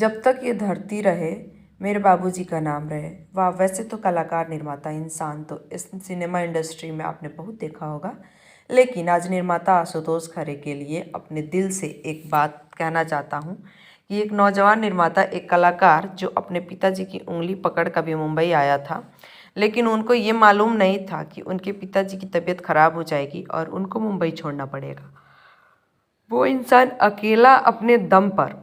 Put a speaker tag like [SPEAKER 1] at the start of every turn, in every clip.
[SPEAKER 1] जब तक ये धरती रहे मेरे बाबूजी का नाम रहे। वाह, वैसे तो कलाकार, निर्माता, इंसान तो इस सिनेमा इंडस्ट्री में आपने बहुत देखा होगा, लेकिन आज निर्माता आशुतोष खरे के लिए अपने दिल से एक बात कहना चाहता हूँ कि एक नौजवान निर्माता, एक कलाकार जो अपने पिताजी की उंगली पकड़ कभी मुंबई आया था, लेकिन उनको ये मालूम नहीं था कि उनके पिताजी की तबीयत खराब हो जाएगी और उनको मुंबई छोड़ना पड़ेगा। वो इंसान अकेला अपने दम पर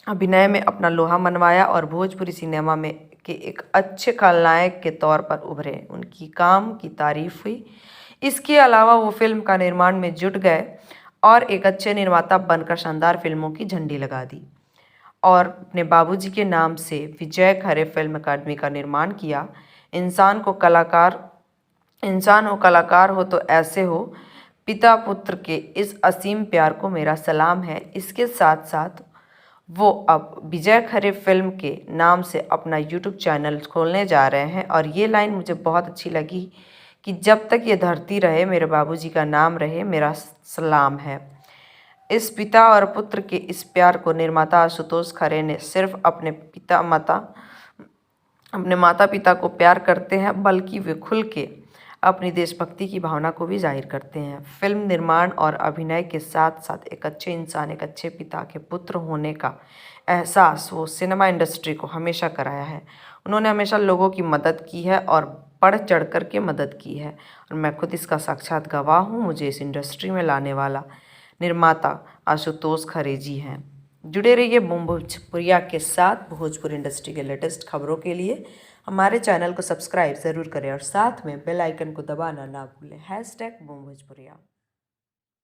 [SPEAKER 1] अभिनय में अपना लोहा मनवाया और भोजपुरी सिनेमा में के एक अच्छे खलनायक के तौर पर उभरे। उनकी काम की तारीफ हुई। इसके अलावा वो फिल्म का निर्माण में जुट गए और एक अच्छे निर्माता बनकर शानदार फिल्मों की झंडी लगा दी और अपने बाबूजी के नाम से विजय खरे फिल्म अकादमी का निर्माण किया। इंसान हो कलाकार हो तो ऐसे हो। पिता पुत्र के इस असीम प्यार को मेरा सलाम है। इसके साथ साथ वो अब विजय खरे फिल्म के नाम से अपना यूट्यूब चैनल खोलने जा रहे हैं और ये लाइन मुझे बहुत अच्छी लगी कि जब तक ये धरती रहे मेरे बाबूजी का नाम रहे, मेरा सलाम है। इस पिता और पुत्र के इस प्यार को निर्माता आशुतोष खरे ने सिर्फ अपने माता पिता को प्यार करते हैं, बल्कि वे खुल के अपनी देशभक्ति की भावना को भी जाहिर करते हैं। फिल्म निर्माण और अभिनय के साथ साथ एक अच्छे इंसान, एक अच्छे पिता के पुत्र होने का एहसास वो सिनेमा इंडस्ट्री को हमेशा कराया है। उन्होंने हमेशा लोगों की मदद की है और बढ़ चढ़ कर के मदद की है और मैं खुद इसका साक्षात गवाह हूँ। मुझे इस इंडस्ट्री में लाने वाला निर्माता आशुतोष खरे जी हैं। जुड़े रहिए बूम भोजपुरिया के साथ। भोजपुरी इंडस्ट्री के लेटेस्ट खबरों के लिए हमारे चैनल को सब्सक्राइब ज़रूर करें और साथ में बेल आइकन को दबाना ना भूलें। #बूम भोजपुरिया।